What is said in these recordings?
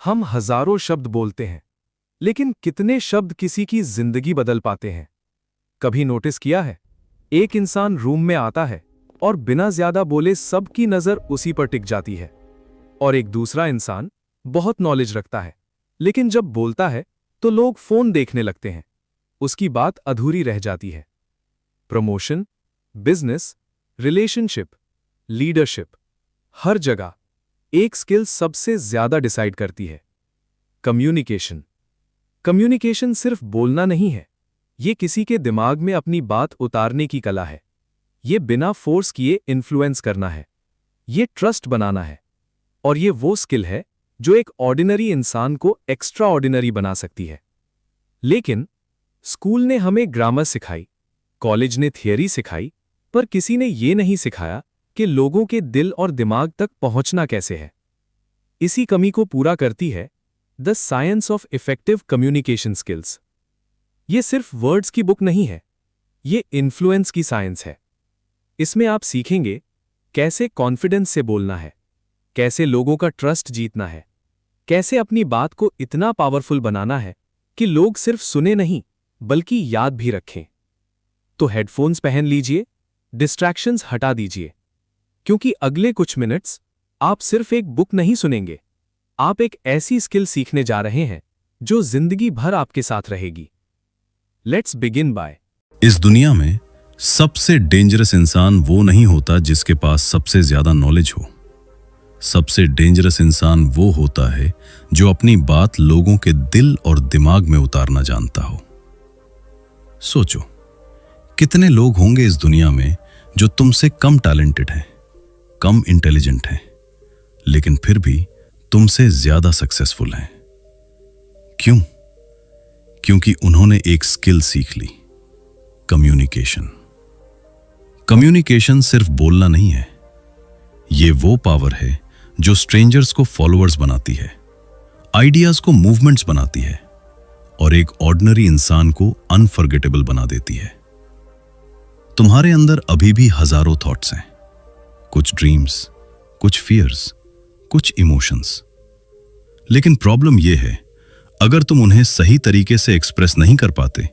हम हजारों शब्द बोलते हैं, लेकिन कितने शब्द किसी की जिंदगी बदल पाते हैं? कभी नोटिस किया है? एक इंसान रूम में आता है और बिना ज्यादा बोले सबकी नजर उसी पर टिक जाती है। और एक दूसरा इंसान बहुत नॉलेज रखता है, लेकिन जब बोलता है तो लोग फोन देखने लगते हैं। उसकी बात अधूरी रह जाती है। प्रमोशन, बिजनेस, रिलेशनशिप, लीडरशिप, हर जगह एक स्किल सबसे ज्यादा डिसाइड करती है: कम्युनिकेशन। कम्युनिकेशन सिर्फ बोलना नहीं है, यह किसी के दिमाग में अपनी बात उतारने की कला है। यह बिना फोर्स किए इन्फ्लुएंस करना है, यह ट्रस्ट बनाना है, और यह वो स्किल है जो एक ऑर्डिनरी इंसान को एक्स्ट्रा ऑर्डिनरी बना सकती है। लेकिन स्कूल ने हमें ग्रामर सिखाई, कॉलेज ने थियरी सिखाई, पर किसी ने यह नहीं सिखाया कि लोगों के दिल और दिमाग तक पहुंचना कैसे है। इसी कमी को पूरा करती है the science of effective communication skills. यह सिर्फ वर्ड्स की बुक नहीं है, यह इन्फ्लुएंस की साइंस है। इसमें आप सीखेंगे कैसे कॉन्फिडेंस से बोलना है, कैसे लोगों का ट्रस्ट जीतना है, कैसे अपनी बात को इतना पावरफुल बनाना है कि लोग सिर्फ सुने नहीं बल्कि याद भी रखें। तो हेडफोन्स पहन लीजिए, डिस्ट्रैक्शंस हटा दीजिए, क्योंकि अगले कुछ मिनट्स आप सिर्फ एक बुक नहीं सुनेंगे, आप एक ऐसी स्किल सीखने जा रहे हैं जो जिंदगी भर आपके साथ रहेगी। Let's begin by. इस दुनिया में सबसे डेंजरस इंसान वो नहीं होता जिसके पास सबसे ज्यादा नॉलेज हो। सबसे डेंजरस इंसान वो होता है जो अपनी बात लोगों के दिल और दिमाग में उतारना जानता हो। सोचो, कितने लोग होंगे इस दुनिया में जो तुमसे कम टैलेंटेड हैं, कम इंटेलिजेंट हैं, लेकिन फिर भी तुमसे ज्यादा सक्सेसफुल हैं। क्यों? क्योंकि उन्होंने एक स्किल सीख ली, कम्युनिकेशन। कम्युनिकेशन सिर्फ बोलना नहीं है, यह वो पावर है जो स्ट्रेंजर्स को फॉलोअर्स बनाती है, आइडियाज को मूवमेंट्स बनाती है और एक ऑर्डिनरी इंसान को अनफॉरगेटेबल बना देती है। तुम्हारे अंदर अभी भी हजारों थॉट्स हैं, कुछ ड्रीम्स, कुछ फियर्स, कुछ इमोशंस। लेकिन प्रॉब्लम यह है, अगर तुम उन्हें सही तरीके से एक्सप्रेस नहीं कर पाते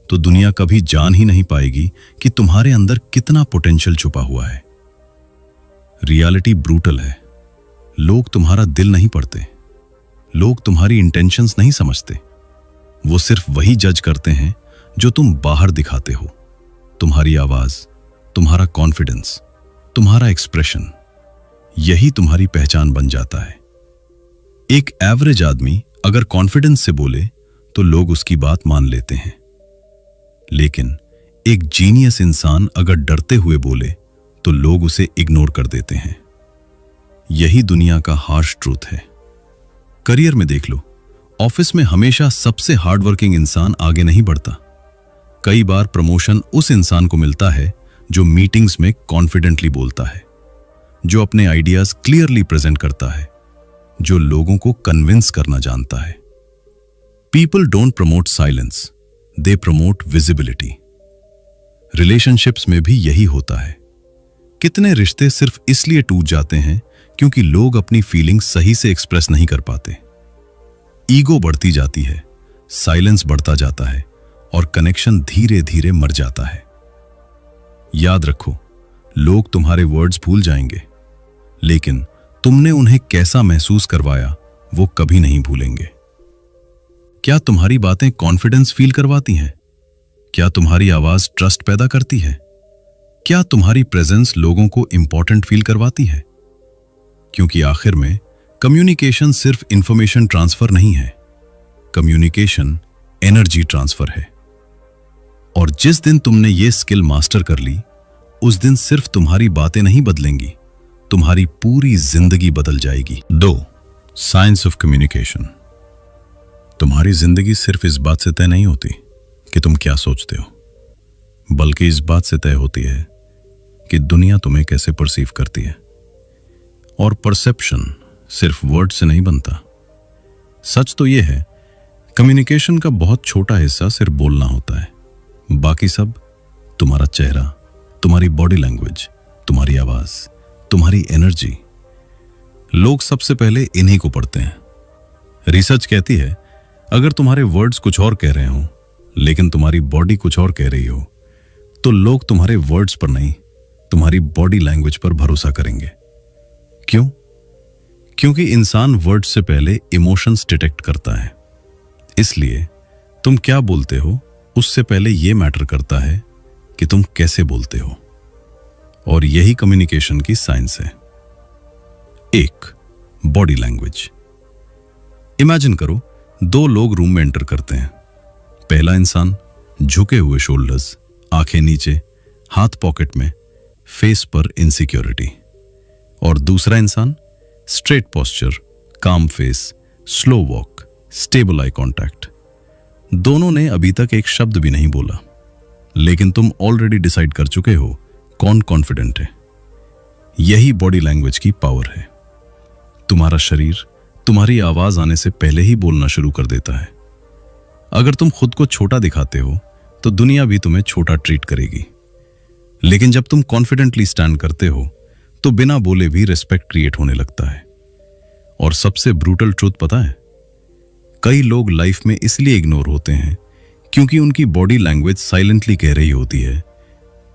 तो दुनिया कभी जान ही नहीं पाएगी कि तुम्हारे अंदर कितना पोटेंशियल छुपा हुआ है। रियलिटी ब्रूटल है। लोग तुम्हारा दिल नहीं पढ़ते, लोग तुम्हारी इंटेंशंस नहीं समझते। वो सिर्फ वही जज करते हैं जो तुम बाहर दिखाते हो। तुम्हारी आवाज, तुम्हारा कॉन्फिडेंस, तुम्हारा एक्सप्रेशन, यही तुम्हारी पहचान बन जाता है। एक एवरेज आदमी अगर कॉन्फिडेंस से बोले तो लोग उसकी बात मान लेते हैं, लेकिन एक जीनियस इंसान अगर डरते हुए बोले तो लोग उसे इग्नोर कर देते हैं। यही दुनिया का हार्श ट्रूथ है। करियर में देख लो, ऑफिस में हमेशा सबसे हार्डवर्किंग इंसान आगे नहीं बढ़ता। कई बार प्रमोशन उस इंसान को मिलता है जो मीटिंग्स में कॉन्फिडेंटली बोलता है, जो अपने आइडियाज क्लियरली प्रेजेंट करता है, जो लोगों को कन्विंस करना जानता है। People don't promote silence, they promote visibility. Relationships में भी यही होता है। कितने रिश्ते सिर्फ इसलिए टूट जाते हैं क्योंकि लोग अपनी फीलिंग्स सही से एक्सप्रेस नहीं कर पाते। ईगो बढ़ती जाती है, साइलेंस बढ़ता जाता है और कनेक्शन धीरे धीरे मर जाता है। याद रखो, लोग तुम्हारे वर्ड्स भूल जाएंगे, लेकिन तुमने उन्हें कैसा महसूस करवाया वो कभी नहीं भूलेंगे। क्या तुम्हारी बातें कॉन्फिडेंस फील करवाती हैं? क्या तुम्हारी आवाज ट्रस्ट पैदा करती है? क्या तुम्हारी प्रेजेंस लोगों को इंपॉर्टेंट फील करवाती है? क्योंकि आखिर में कम्युनिकेशन सिर्फ इंफॉर्मेशन ट्रांसफर नहीं है, कम्युनिकेशन एनर्जी ट्रांसफर है। और जिस दिन तुमने ये स्किल मास्टर कर ली, उस दिन सिर्फ तुम्हारी बातें नहीं बदलेंगी, तुम्हारी पूरी जिंदगी बदल जाएगी। 2. Science of communication. तुम्हारी जिंदगी सिर्फ इस बात से तय नहीं होती कि तुम क्या सोचते हो, बल्कि इस बात से तय होती है कि दुनिया तुम्हें कैसे परसीव करती है। और परसेप्शन सिर्फ वर्ड से नहीं बनता। सच तो यह है, कम्युनिकेशन का बहुत छोटा हिस्सा सिर्फ बोलना होता है, बाकी सब तुम्हारा चेहरा, तुम्हारी बॉडी लैंग्वेज, तुम्हारी आवाज, तुम्हारी एनर्जी। लोग सबसे पहले इन्हीं को पढ़ते हैं, रिसर्च कहती है अगर तुम्हारे वर्ड्स कुछ और कह रहे हो लेकिन तुम्हारी बॉडी कुछ और कह रही हो तो लोग तुम्हारे वर्ड्स पर नहीं, तुम्हारी बॉडी लैंग्वेज पर भरोसा करेंगे। क्यों? क्योंकि इंसान वर्ड्स से पहले इमोशंस डिटेक्ट करता है। इसलिए तुम क्या बोलते हो उससे पहले यह मैटर करता है कि तुम कैसे बोलते हो। और यही कम्युनिकेशन की साइंस है। 1. Body language. इमेजिन करो, दो लोग रूम में एंटर करते हैं। पहला इंसान झुके हुए शोल्डर्स, आंखें नीचे, हाथ पॉकेट में, फेस पर इनसिक्योरिटी। और दूसरा इंसान स्ट्रेट पोस्चर, काम face, slow walk, stable eye contact. दोनों ने अभी तक एक शब्द भी नहीं बोला, लेकिन तुम ऑलरेडी डिसाइड कर चुके हो कौन कॉन्फिडेंट है। यही बॉडी लैंग्वेज की पावर है। तुम्हारा शरीर तुम्हारी आवाज आने से पहले ही बोलना शुरू कर देता है। अगर तुम खुद को छोटा दिखाते हो तो दुनिया भी तुम्हें छोटा ट्रीट करेगी, लेकिन जब तुम कॉन्फिडेंटली स्टैंड करते हो तो बिना बोले भी रिस्पेक्ट क्रिएट होने लगता है। और सबसे ब्रूटल ट्रूथ पता है, कई लोग लाइफ में इसलिए इग्नोर होते हैं क्योंकि उनकी बॉडी लैंग्वेज साइलेंटली कह रही होती है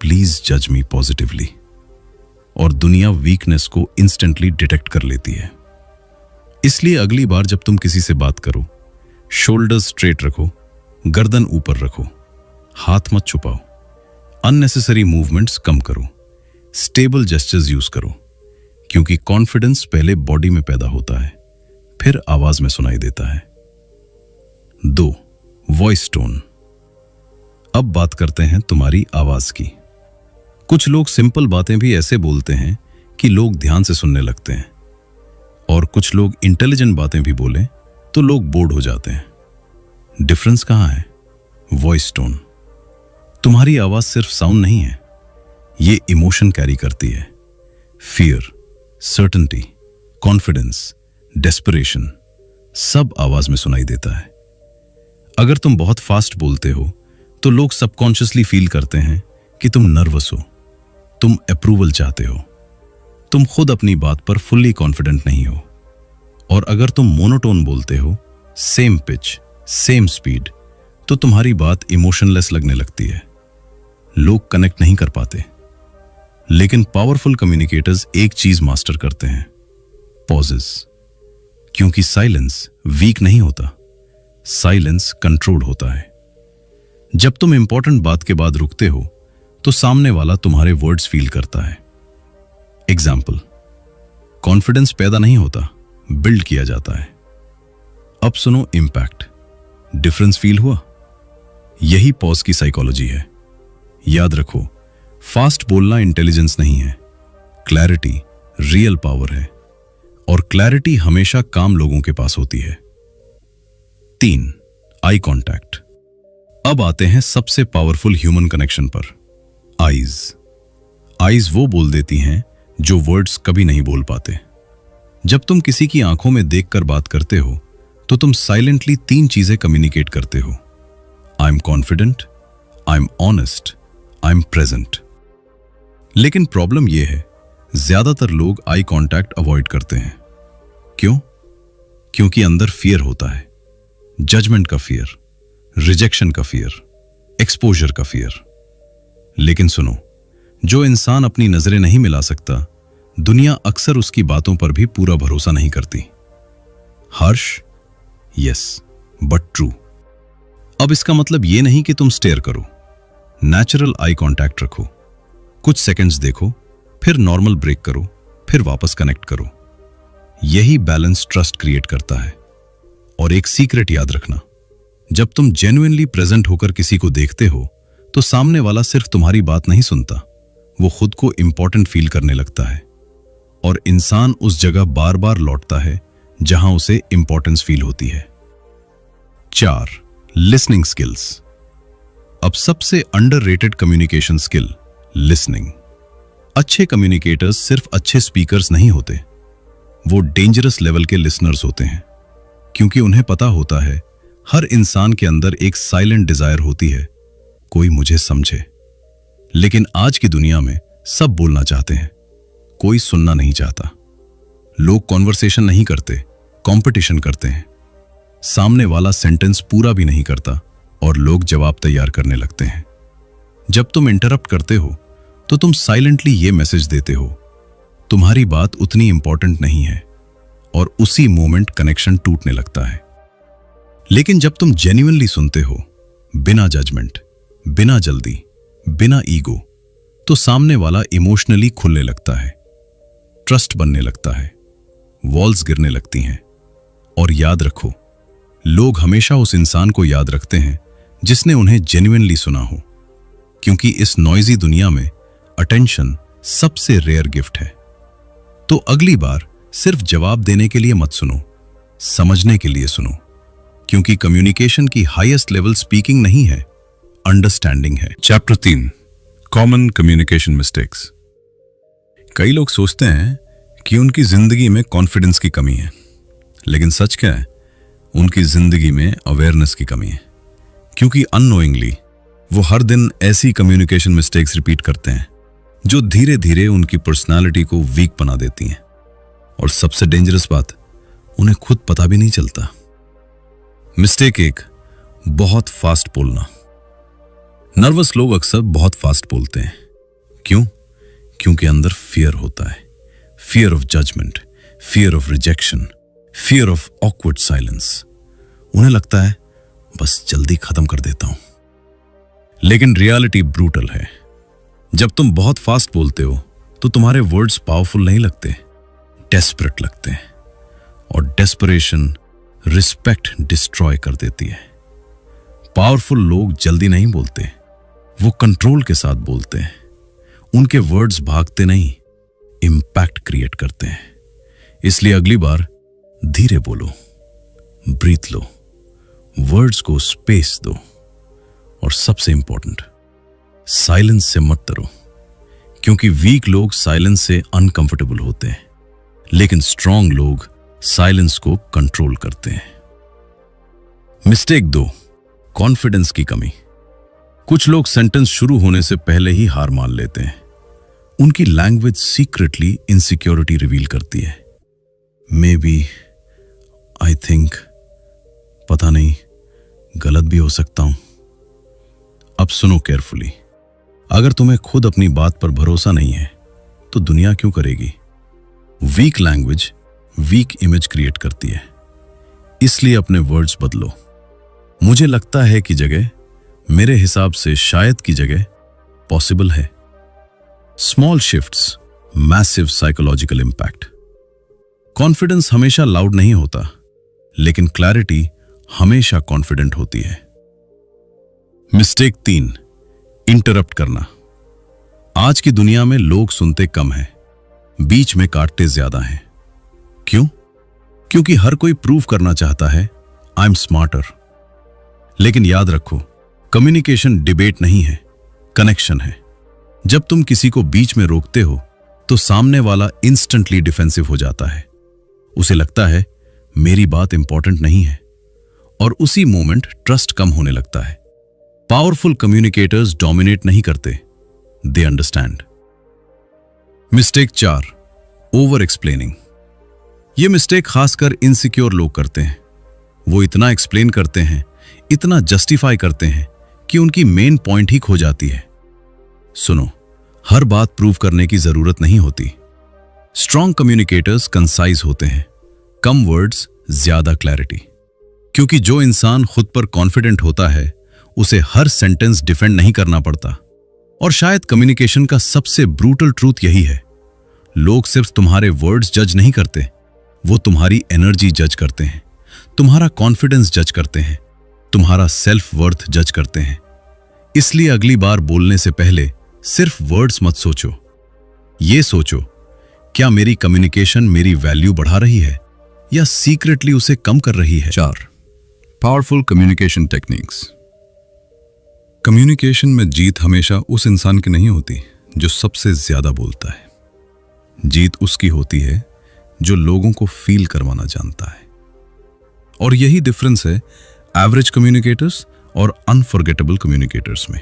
प्लीज जज मी पॉजिटिवली, और दुनिया वीकनेस को इंस्टेंटली डिटेक्ट कर लेती है। इसलिए अगली बार जब तुम किसी से बात करो, शोल्डर्स स्ट्रेट रखो, गर्दन ऊपर रखो, हाथ मत छुपाओ, अननेसेसरी मूवमेंट्स कम करो, स्टेबल जेस्चर्स यूज करो, क्योंकि कॉन्फिडेंस पहले बॉडी में पैदा होता है, फिर आवाज में सुनाई देता है। 2. Voice tone. अब बात करते हैं तुम्हारी आवाज की। कुछ लोग सिंपल बातें भी ऐसे बोलते हैं कि लोग ध्यान से सुनने लगते हैं, और कुछ लोग इंटेलिजेंट बातें भी बोलें तो लोग बोर्ड हो जाते हैं। डिफरेंस कहां है? Voice tone. तुम्हारी आवाज सिर्फ साउंड नहीं है, ये इमोशन कैरी करती है। फियर, सर्टेनिटी, कॉन्फिडेंस, डेस्परेशन, सब आवाज में सुनाई देता है। अगर तुम बहुत फास्ट बोलते हो तो लोग सबकॉन्शियसली फील करते हैं कि तुम नर्वस हो, तुम अप्रूवल चाहते हो, तुम खुद अपनी बात पर फुल्ली कॉन्फिडेंट नहीं हो। और अगर तुम मोनोटोन बोलते हो, सेम पिच, सेम स्पीड, तो तुम्हारी बात इमोशनलेस लगने लगती है, लोग कनेक्ट नहीं कर पाते। लेकिन पावरफुल कम्युनिकेटर्स एक चीज मास्टर करते हैं, पॉजेस। क्योंकि साइलेंस वीक नहीं होता, साइलेंस कंट्रोल्ड होता है। जब तुम इंपॉर्टेंट बात के बाद रुकते हो तो सामने वाला तुम्हारे वर्ड्स फील करता है। एग्जाम्पल, कॉन्फिडेंस पैदा नहीं होता, बिल्ड किया जाता है। अब सुनो इंपैक्ट। डिफरेंस फील हुआ? यही पॉज की साइकोलॉजी है। याद रखो, फास्ट बोलना इंटेलिजेंस नहीं है, क्लैरिटी रियल पावर है, और क्लैरिटी हमेशा काम लोगों के पास होती है। 3. Eye contact. अब आते हैं सबसे पावरफुल ह्यूमन कनेक्शन पर, आईज। आईज वो बोल देती हैं जो वर्ड्स कभी नहीं बोल पाते। जब तुम किसी की आंखों में देखकर बात करते हो तो तुम साइलेंटली 3 चीजें कम्युनिकेट करते हो, आई am confident, I am honest, I am present. लेकिन प्रॉब्लम यह है, ज्यादातर लोग आई कांटेक्ट अवॉइड करते हैं। क्यों? क्योंकि अंदर फियर होता है, जजमेंट का फियर, रिजेक्शन का फियर, एक्सपोजर का फियर। लेकिन सुनो, जो इंसान अपनी नजरें नहीं मिला सकता, दुनिया अक्सर उसकी बातों पर भी पूरा भरोसा नहीं करती। हर्ष, यस, बट ट्रू। अब इसका मतलब यह नहीं कि तुम स्टेयर करो, नेचुरल आई कांटेक्ट रखो, कुछ सेकंड्स देखो, फिर नॉर्मल ब्रेक करो, फिर वापस कनेक्ट करो। यही बैलेंस ट्रस्ट क्रिएट करता है। और एक सीक्रेट याद रखना, जब तुम जेन्युइनली प्रेजेंट होकर किसी को देखते हो तो सामने वाला सिर्फ तुम्हारी बात नहीं सुनता, वो खुद को इंपॉर्टेंट फील करने लगता है, और इंसान उस जगह बार बार लौटता है जहां उसे इंपॉर्टेंस फील होती है। 4. Listening skills. अब सबसे अंडररेटेड कम्युनिकेशन स्किल, लिसनिंग। अच्छे कम्युनिकेटर्स सिर्फ अच्छे स्पीकर्स नहीं होते, वो डेंजरस लेवल के लिसनर्स होते हैं, क्योंकि उन्हें पता होता है हर इंसान के अंदर एक साइलेंट डिजायर होती है, कोई मुझे समझे। लेकिन आज की दुनिया में सब बोलना चाहते हैं, कोई सुनना नहीं चाहता। लोग कॉन्वर्सेशन नहीं करते, कंपटीशन करते हैं। सामने वाला सेंटेंस पूरा भी नहीं करता और लोग जवाब तैयार करने लगते हैं। जब तुम इंटरप्ट करते हो तो तुम साइलेंटली ये मैसेज देते हो, तुम्हारी बात उतनी इंपॉर्टेंट नहीं है, और उसी मोमेंट कनेक्शन टूटने लगता है। लेकिन जब तुम जेन्युइनली सुनते हो, बिना जजमेंट, बिना जल्दी, बिना ईगो, तो सामने वाला इमोशनली खुलने लगता है, ट्रस्ट बनने लगता है, वॉल्स गिरने लगती हैं। और याद रखो, लोग हमेशा उस इंसान को याद रखते हैं जिसने उन्हें जेन्युइनली सुना हो, क्योंकि इस नॉइजी दुनिया में अटेंशन सबसे रेयर गिफ्ट है। तो अगली बार सिर्फ जवाब देने के लिए मत सुनो, समझने के लिए सुनो, क्योंकि कम्युनिकेशन की हाईएस्ट लेवल स्पीकिंग नहीं है, अंडरस्टैंडिंग है। Chapter 3, common communication mistakes. कई लोग सोचते हैं कि उनकी जिंदगी में कॉन्फिडेंस की कमी है, लेकिन सच क्या है, उनकी जिंदगी में अवेयरनेस की कमी है, क्योंकि अननोइंगली वो हर दिन ऐसी कम्युनिकेशन मिस्टेक्स रिपीट करते हैं जो धीरे धीरे उनकी पर्सनालिटी को वीक बना देती हैं। और सबसे डेंजरस बात, उन्हें खुद पता भी नहीं चलता। मिस्टेक 1, बहुत फास्ट बोलना। नर्वस लोग अक्सर बहुत फास्ट बोलते हैं। क्यों? क्योंकि अंदर फियर होता है, fear of judgement, fear of rejection, fear of awkward silence. उन्हें लगता है बस जल्दी खत्म कर देता हूं। लेकिन रियलिटी ब्रूटल है। जब तुम बहुत फास्ट बोलते हो तो तुम्हारे वर्ड्स पावरफुल नहीं लगते, डेस्परेट लगते हैं, और डेस्परेशन रिस्पेक्ट डिस्ट्रॉय कर देती है। पावरफुल लोग जल्दी नहीं बोलते, वो कंट्रोल के साथ बोलते हैं। उनके वर्ड्स भागते नहीं, इंपैक्ट क्रिएट करते हैं। इसलिए अगली बार धीरे बोलो, ब्रीथ लो, वर्ड्स को स्पेस दो, और सबसे इंपॉर्टेंट, साइलेंस से मत डरो, क्योंकि वीक लोग साइलेंस से अनकंफर्टेबल होते हैं, लेकिन स्ट्रांग लोग साइलेंस को कंट्रोल करते हैं। मिस्टेक 2, कॉन्फिडेंस की कमी। कुछ लोग सेंटेंस शुरू होने से पहले ही हार मान लेते हैं। उनकी लैंग्वेज सीक्रेटली इनसिक्योरिटी रिवील करती है। मे बी, आई थिंक, पता नहीं, गलत भी हो सकता हूं। अब सुनो केयरफुली। अगर तुम्हें खुद अपनी बात पर भरोसा नहीं है तो दुनिया क्यों करेगी? Weak language weak image create करती है, इसलिए अपने वर्ड्स बदलो। मुझे लगता है कि जगह, मेरे हिसाब से शायद की जगह पॉसिबल है। Small shifts, massive psychological impact. Confidence हमेशा लाउड नहीं होता, लेकिन क्लैरिटी हमेशा कॉन्फिडेंट होती है। मिस्टेक 3, इंटरप्ट करना। आज की दुनिया में लोग सुनते कम हैं, बीच में काटते ज्यादा हैं। क्यों? क्योंकि हर कोई प्रूव करना चाहता है, आई एम स्मार्टर। लेकिन याद रखो, कम्युनिकेशन डिबेट नहीं है, कनेक्शन है। जब तुम किसी को बीच में रोकते हो तो सामने वाला इंस्टेंटली डिफेंसिव हो जाता है। उसे लगता है मेरी बात इंपॉर्टेंट नहीं है, और उसी मोमेंट ट्रस्ट कम होने लगता है। पावरफुल कम्युनिकेटर्स डोमिनेट नहीं करते, they understand. Mistake 4, over explaining. यह मिस्टेक खासकर इनसिक्योर लोग करते हैं। वो इतना एक्सप्लेन करते हैं, इतना जस्टिफाई करते हैं कि उनकी मेन पॉइंट ही खो जाती है। सुनो, हर बात प्रूव करने की जरूरत नहीं होती। स्ट्रॉन्ग कम्युनिकेटर्स कंसाइज होते हैं, कम वर्ड्स, ज्यादा क्लैरिटी। क्योंकि जो इंसान खुद पर कॉन्फिडेंट होता है उसे हर सेंटेंस डिफेंड नहीं करना पड़ता। और शायद कम्युनिकेशन का सबसे ब्रूटल ट्रूथ यही है, लोग सिर्फ तुम्हारे वर्ड्स जज नहीं करते, वो तुम्हारी एनर्जी जज करते हैं, तुम्हारा कॉन्फिडेंस जज करते हैं, तुम्हारा सेल्फ वर्थ जज करते हैं। इसलिए अगली बार बोलने से पहले सिर्फ वर्ड्स मत सोचो, ये सोचो, क्या मेरी कम्युनिकेशन मेरी वैल्यू बढ़ा रही है या सीक्रेटली उसे कम कर रही है? 4, पावरफुल कम्युनिकेशन टेक्निक्स। कम्युनिकेशन में जीत हमेशा उस इंसान की नहीं होती जो सबसे ज्यादा बोलता है। जीत उसकी होती है जो लोगों को फील करवाना जानता है। और यही डिफरेंस है एवरेज कम्युनिकेटर्स और अनफॉरगेटेबल कम्युनिकेटर्स में।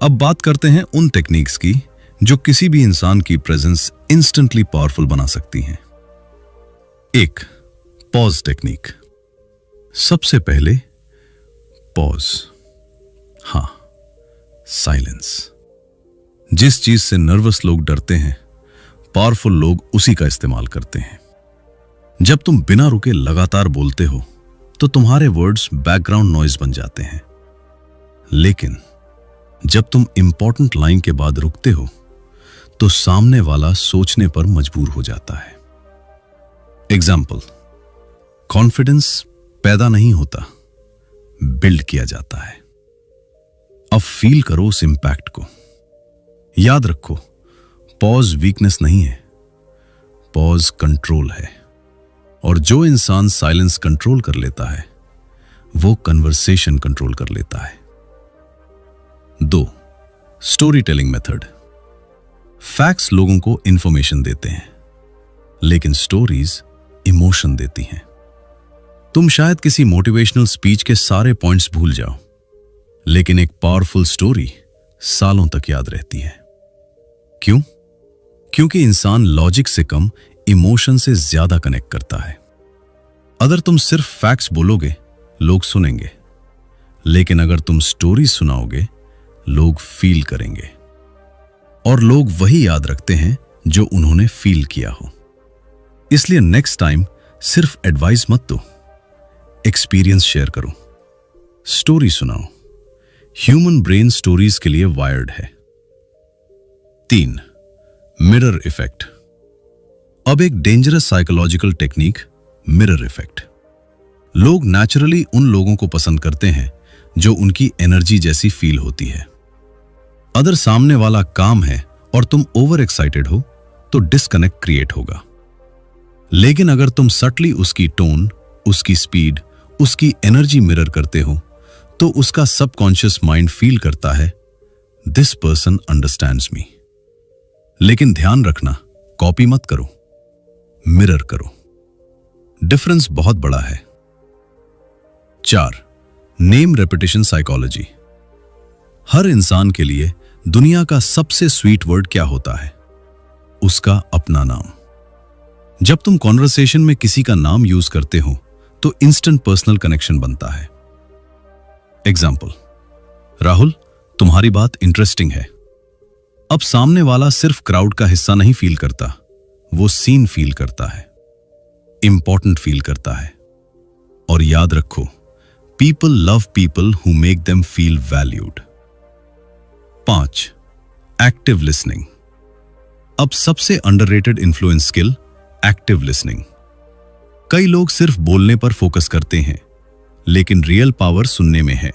अब बात करते हैं उन टेक्निक्स की जो किसी भी इंसान की प्रेजेंस इंस्टेंटली पावरफुल बना सकती हैं। 1, पॉज टेक्निक। सबसे पहले पॉज। हां, साइलेंस। जिस चीज से नर्वस लोग डरते हैं, पावरफुल लोग उसी का इस्तेमाल करते हैं। जब तुम बिना रुके लगातार बोलते हो तो तुम्हारे वर्ड्स बैकग्राउंड नॉइज बन जाते हैं, लेकिन जब तुम इंपॉर्टेंट लाइन के बाद रुकते हो तो सामने वाला सोचने पर मजबूर हो जाता है। एग्जाम्पल, कॉन्फिडेंस पैदा नहीं होता, बिल्ड किया जाता है। अब फील करो उस इंपैक्ट को। याद रखो, पॉज वीकनेस नहीं है, पॉज कंट्रोल है। और जो इंसान साइलेंस कंट्रोल कर लेता है वो कन्वर्सेशन कंट्रोल कर लेता है। 2. Story telling method. फैक्ट्स लोगों को इंफॉर्मेशन देते हैं, लेकिन स्टोरीज इमोशन देती हैं। तुम शायद किसी मोटिवेशनल स्पीच के सारे पॉइंट्स भूल जाओ, लेकिन एक पावरफुल स्टोरी सालों तक याद रहती है। क्यों? क्योंकि इंसान लॉजिक से कम इमोशन से ज्यादा कनेक्ट करता है। अगर तुम सिर्फ फैक्ट्स बोलोगे, लोग सुनेंगे, लेकिन अगर तुम स्टोरी सुनाओगे, लोग फील करेंगे। और लोग वही याद रखते हैं जो उन्होंने फील किया हो। इसलिए नेक्स्ट टाइम सिर्फ एडवाइस मत दो, एक्सपीरियंस शेयर करो, स्टोरी सुनाओ। ह्यूमन ब्रेन स्टोरीज के लिए वायर्ड है। 3. Mirror effect. अब एक dangerous psychological technique, mirror effect. लोग नेचुरली उन लोगों को पसंद करते हैं जो उनकी एनर्जी जैसी फील होती है। अगर सामने वाला काम है और तुम ओवर एक्साइटेड हो तो डिस्कनेक्ट क्रिएट होगा। लेकिन अगर तुम सटली उसकी टोन, उसकी स्पीड, उसकी एनर्जी मिरर करते हो तो उसका सबकॉन्शियस माइंड फील करता है, दिस पर्सन अंडरस्टैंड्स मी। लेकिन ध्यान रखना, कॉपी मत करो, मिरर करो। डिफरेंस बहुत बड़ा है। 4. Name repetition psychology. हर इंसान के लिए दुनिया का सबसे स्वीट वर्ड क्या होता है? उसका अपना नाम। जब तुम कॉन्वर्सेशन में किसी का नाम यूज करते हो तो इंस्टेंट पर्सनल कनेक्शन बनता है। एग्जाम्पल, राहुल, तुम्हारी बात इंटरेस्टिंग है। अब सामने वाला सिर्फ क्राउड का हिस्सा नहीं फील करता, वो सीन फील करता है, इंपॉर्टेंट फील करता है। और याद रखो, people love people who make them feel valued. 5. Active listening. अब सबसे underrated influence skill, active listening. कई लोग सिर्फ बोलने पर फोकस करते हैं, लेकिन रियल पावर सुनने में है।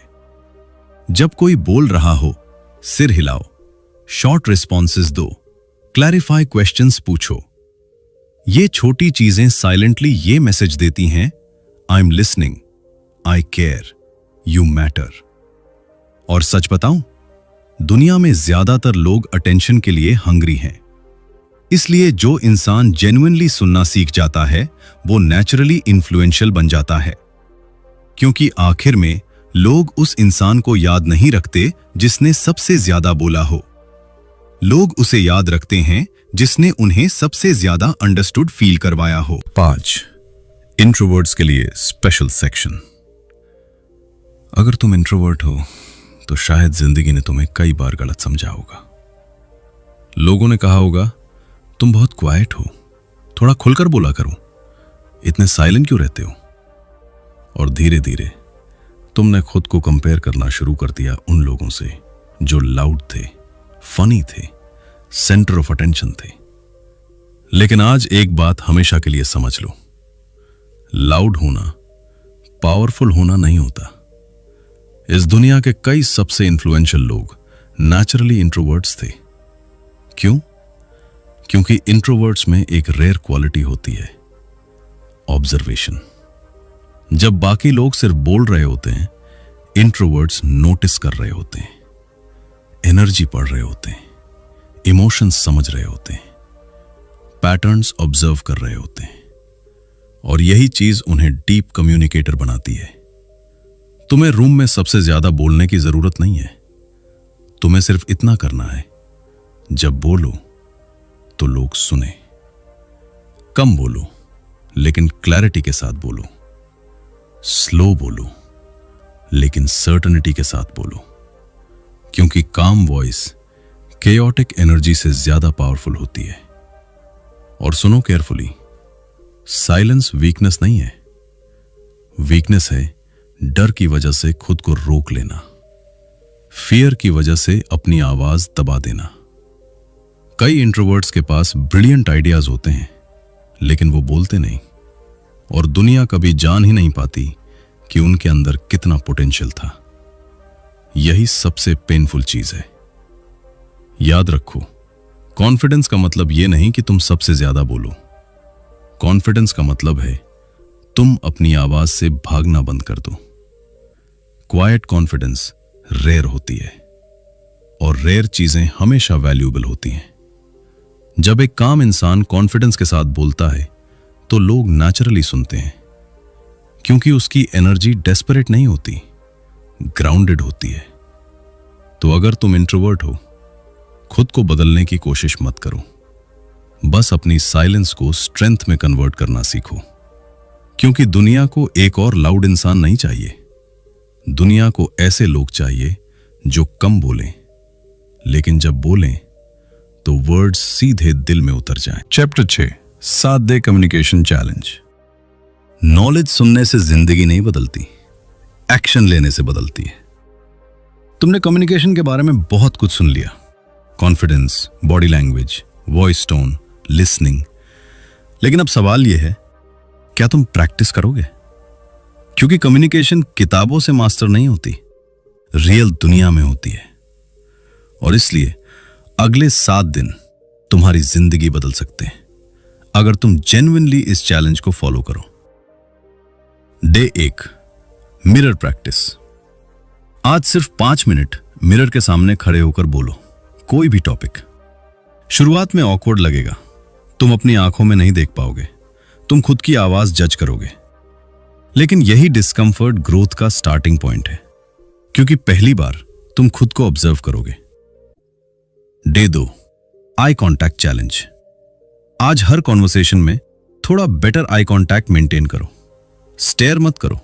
जब कोई बोल रहा हो, सिर हिलाओ, शॉर्ट रिस्पॉन्सेस दो, क्लैरिफाई क्वेश्चंस पूछो। ये छोटी चीजें साइलेंटली ये मैसेज देती हैं, I am listening, I care, you matter. और सच बताऊं, दुनिया में ज्यादातर लोग अटेंशन के लिए हंग्री हैं। इसलिए जो इंसान जेन्युइनली सुनना सीख जाता है वो नेचुरली इन्फ्लुएंशियल बन जाता है। क्योंकि आखिर में लोग उस इंसान को याद नहीं रखते जिसने सबसे ज्यादा बोला हो, लोग उसे याद रखते हैं जिसने उन्हें सबसे ज्यादा अंडरस्टूड फील करवाया हो। 5. इंट्रोवर्ट्स के लिए स्पेशल सेक्शन। अगर तुम इंट्रोवर्ट हो तो शायद जिंदगी ने तुम्हें कई बार गलत समझा होगा। लोगों ने कहा होगा, तुम बहुत क्वाइट हो, थोड़ा खुलकर बोला करो, इतने साइलेंट क्यों रहते हो? और धीरे धीरे तुमने खुद को कंपेयर करना शुरू कर दिया उन लोगों से जो लाउड थे, फनी थे, सेंटर ऑफ अटेंशन थे। लेकिन आज एक बात हमेशा के लिए समझ लो, लाउड होना पावरफुल होना नहीं होता। इस दुनिया के कई सबसे इन्फ्लुएंशियल लोग नेचुरली इंट्रोवर्ट्स थे। क्यों? क्योंकि इंट्रोवर्ट्स में एक रेयर क्वालिटी होती है, ऑब्जर्वेशन। जब बाकी लोग सिर्फ बोल रहे होते हैं, इंट्रोवर्ट्स नोटिस कर रहे होते हैं, एनर्जी पढ़ रहे होते हैं, इमोशंस समझ रहे होते हैं, पैटर्न्स ऑब्जर्व कर रहे होते हैं। और यही चीज उन्हें डीप कम्युनिकेटर बनाती है। तुम्हें रूम में सबसे ज्यादा बोलने की जरूरत नहीं है, तुम्हें सिर्फ इतना करना है, जब बोलो तो लोग सुने। कम बोलो, लेकिन क्लैरिटी के साथ बोलो। स्लो बोलो, लेकिन सर्टेनिटी के साथ बोलो, क्योंकि काम वॉइस केओटिक एनर्जी से ज्यादा पावरफुल होती है। और सुनो केयरफुली, साइलेंस वीकनेस नहीं है। वीकनेस है डर की वजह से खुद को रोक लेना, फियर की वजह से अपनी आवाज दबा देना। कई इंट्रोवर्ट्स के पास ब्रिलियंट आइडियाज होते हैं, लेकिन वो बोलते नहीं, और दुनिया कभी जान ही नहीं पाती कि उनके अंदर कितना पोटेंशियल था। यही सबसे पेनफुल चीज है। याद रखो, कॉन्फिडेंस का मतलब यह नहीं कि तुम सबसे ज्यादा बोलो। कॉन्फिडेंस का मतलब है तुम अपनी आवाज से भागना बंद कर दो। क्वाइट कॉन्फिडेंस रेयर होती है, और रेयर चीजें हमेशा वैल्यूएबल होती हैं। जब एक काम इंसान कॉन्फिडेंस के साथ बोलता है तो लोग नेचुरली सुनते हैं, क्योंकि उसकी एनर्जी डेस्परेट नहीं होती, ग्राउंडेड होती है। तो अगर तुम इंट्रोवर्ट हो, खुद को बदलने की कोशिश मत करो। बस अपनी साइलेंस को स्ट्रेंथ में कन्वर्ट करना सीखो, क्योंकि दुनिया को एक और लाउड इंसान नहीं चाहिए। दुनिया को ऐसे लोग चाहिए जो कम बोलें, लेकिन जब बोलें तो वर्ड्स सीधे दिल में उतर जाएं। Chapter 6, 7 day communication challenge. Knowledge सुनने से जिंदगी नहीं बदलती, एक्शन लेने से बदलती है। तुमने कम्युनिकेशन के बारे में बहुत कुछ सुन लिया, confidence, body language, voice tone, listening, लेकिन अब सवाल यह है, क्या तुम प्रैक्टिस करोगे? क्योंकि कम्युनिकेशन किताबों से मास्टर नहीं होती, रियल दुनिया में होती है। और इसलिए अगले 7 दिन तुम्हारी जिंदगी बदल सकते हैं अगर तुम जेन्युइनली इस चैलेंज को फॉलो करो। Day 1, mirror practice. आज सिर्फ 5 मिनट मिरर के सामने खड़े होकर बोलो, कोई भी टॉपिक। शुरुआत में ऑकवर्ड लगेगा, तुम अपनी आंखों में नहीं देख पाओगे, तुम खुद की आवाज जज करोगे, लेकिन यही डिस्कंफर्ट ग्रोथ का स्टार्टिंग पॉइंट है, क्योंकि पहली बार तुम खुद को ऑब्जर्व करोगे। Day 2, eye contact challenge. आज हर कॉन्वर्सेशन में थोड़ा बेटर आई कांटेक्ट मेंटेन करो। स्टेयर मत करो,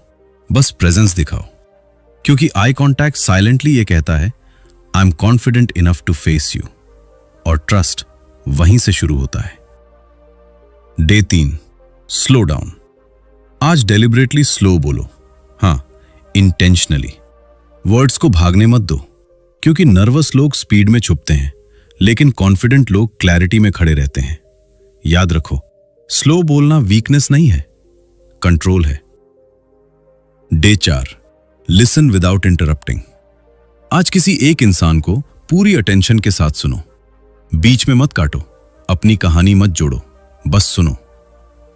बस प्रेजेंस दिखाओ, क्योंकि आई कांटेक्ट साइलेंटली ये कहता है, I am confident enough to face you, और ट्रस्ट वहीं से शुरू होता है। Day 3, slow down. आज डेलिबरेटली स्लो बोलो, हां, इंटेंशनली। वर्ड्स को भागने मत दो, क्योंकि नर्वस लोग स्पीड में छुपते हैं, लेकिन कॉन्फिडेंट लोग क्लैरिटी में खड़े रहते हैं। याद रखो, स्लो बोलना वीकनेस नहीं है, कंट्रोल है। Day 4, listen without interrupting. आज किसी एक इंसान को पूरी अटेंशन के साथ सुनो, बीच में मत काटो, अपनी कहानी मत जोड़ो, बस सुनो।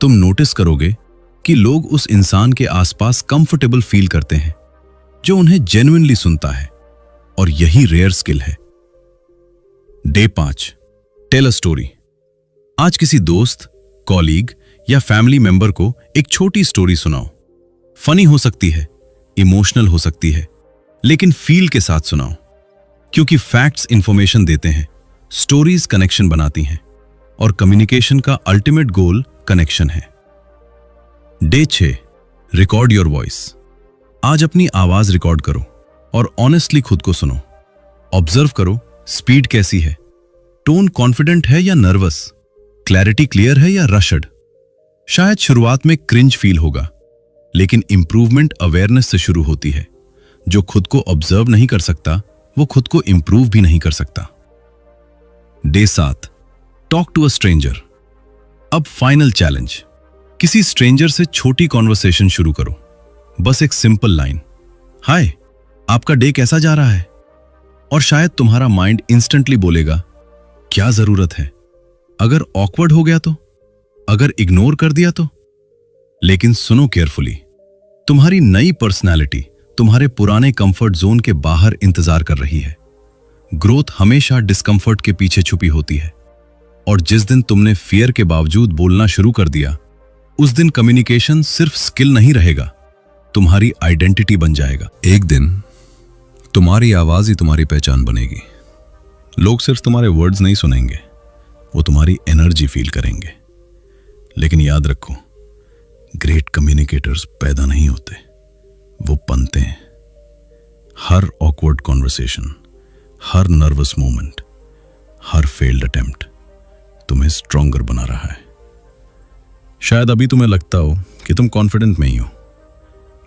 तुम नोटिस करोगे कि लोग उस इंसान के आसपास कंफर्टेबल फील करते हैं जो उन्हें जेन्युइनली सुनता है, और यही रेयर स्किल है। Day 5, tell a story. आज किसी दोस्त, कॉलीग या फैमिली मेंबर को एक छोटी स्टोरी सुनाओ। फनी हो सकती है, इमोशनल हो सकती है, लेकिन फील के साथ सुनाओ, क्योंकि फैक्ट्स इंफॉर्मेशन देते हैं, स्टोरीज कनेक्शन बनाती हैं, और कम्युनिकेशन का अल्टीमेट गोल कनेक्शन है। Day 6, record your voice. आज अपनी आवाज रिकॉर्ड करो और ऑनेस्टली खुद को सुनो। ऑब्जर्व करो, स्पीड कैसी है, टोन कॉन्फिडेंट है या नर्वस, क्लैरिटी क्लियर है या रशड। शायद शुरुआत में क्रिंज फील होगा, लेकिन इंप्रूवमेंट अवेयरनेस से शुरू होती है। जो खुद को ऑब्जर्व नहीं कर सकता, वो खुद को इंप्रूव भी नहीं कर सकता। Day 7, talk to a stranger. अब फाइनल चैलेंज, किसी स्ट्रेंजर से छोटी कॉन्वर्सेशन शुरू करो। बस एक सिंपल लाइन, हाय, आपका डे कैसा जा रहा है? और शायद तुम्हारा माइंड इंस्टेंटली बोलेगा, क्या जरूरत है? अगर ऑकवर्ड हो गया तो? अगर इग्नोर कर दिया तो? लेकिन सुनो केयरफुली, तुम्हारी नई पर्सनैलिटी तुम्हारे पुराने कंफर्ट जोन के बाहर इंतजार कर रही है। ग्रोथ हमेशा डिस्कंफर्ट के पीछे छुपी होती है, और जिस दिन तुमने फियर के बावजूद बोलना शुरू कर दिया, उस दिन कम्युनिकेशन सिर्फ स्किल नहीं रहेगा, तुम्हारी आइडेंटिटी बन जाएगा। एक दिन तुम्हारी आवाज ही तुम्हारी पहचान बनेगी। लोग सिर्फ तुम्हारे वर्ड्स नहीं सुनेंगे, वो तुम्हारी एनर्जी फील करेंगे। लेकिन याद रखो, ग्रेट कम्युनिकेटर्स पैदा नहीं होते, ऑकवर्ड कॉन्वर्सेशन, हर नर्वस मोमेंट, हर फेल्ड अटेम्प्ट तुम्हें स्ट्रॉन्गर बना रहा है। शायद अभी तुम्हें लगता हो कि तुम कॉन्फिडेंट में ही हो,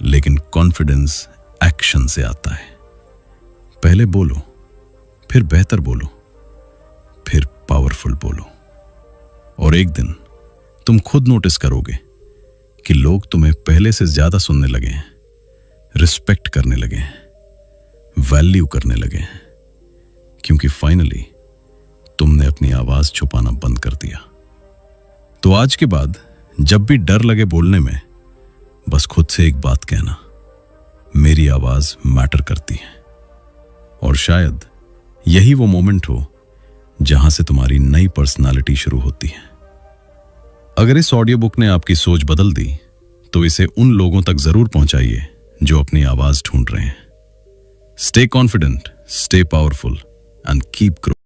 लेकिन कॉन्फिडेंस एक्शन से आता है। पहले बोलो, फिर बेहतर बोलो, फिर पावरफुल बोलो, और एक दिन तुम खुद नोटिस करोगे कि लोग तुम्हें पहले से ज्यादा सुनने लगे हैं, रिस्पेक्ट करने लगे हैं, वैल्यू करने लगे हैं, क्योंकि फाइनली तुमने अपनी आवाज छुपाना बंद कर दिया। तो आज के बाद जब भी डर लगे बोलने में, बस खुद से एक बात कहना, मेरी आवाज मैटर करती है। और शायद यही वो मोमेंट हो जहां से तुम्हारी नई पर्सनालिटी शुरू होती है। अगर इस ऑडियो बुक ने आपकी सोच बदल दी, तो इसे उन लोगों तक जरूर पहुंचाइए जो अपनी आवाज ढूंढ रहे हैं। Stay confident, stay powerful and keep growing.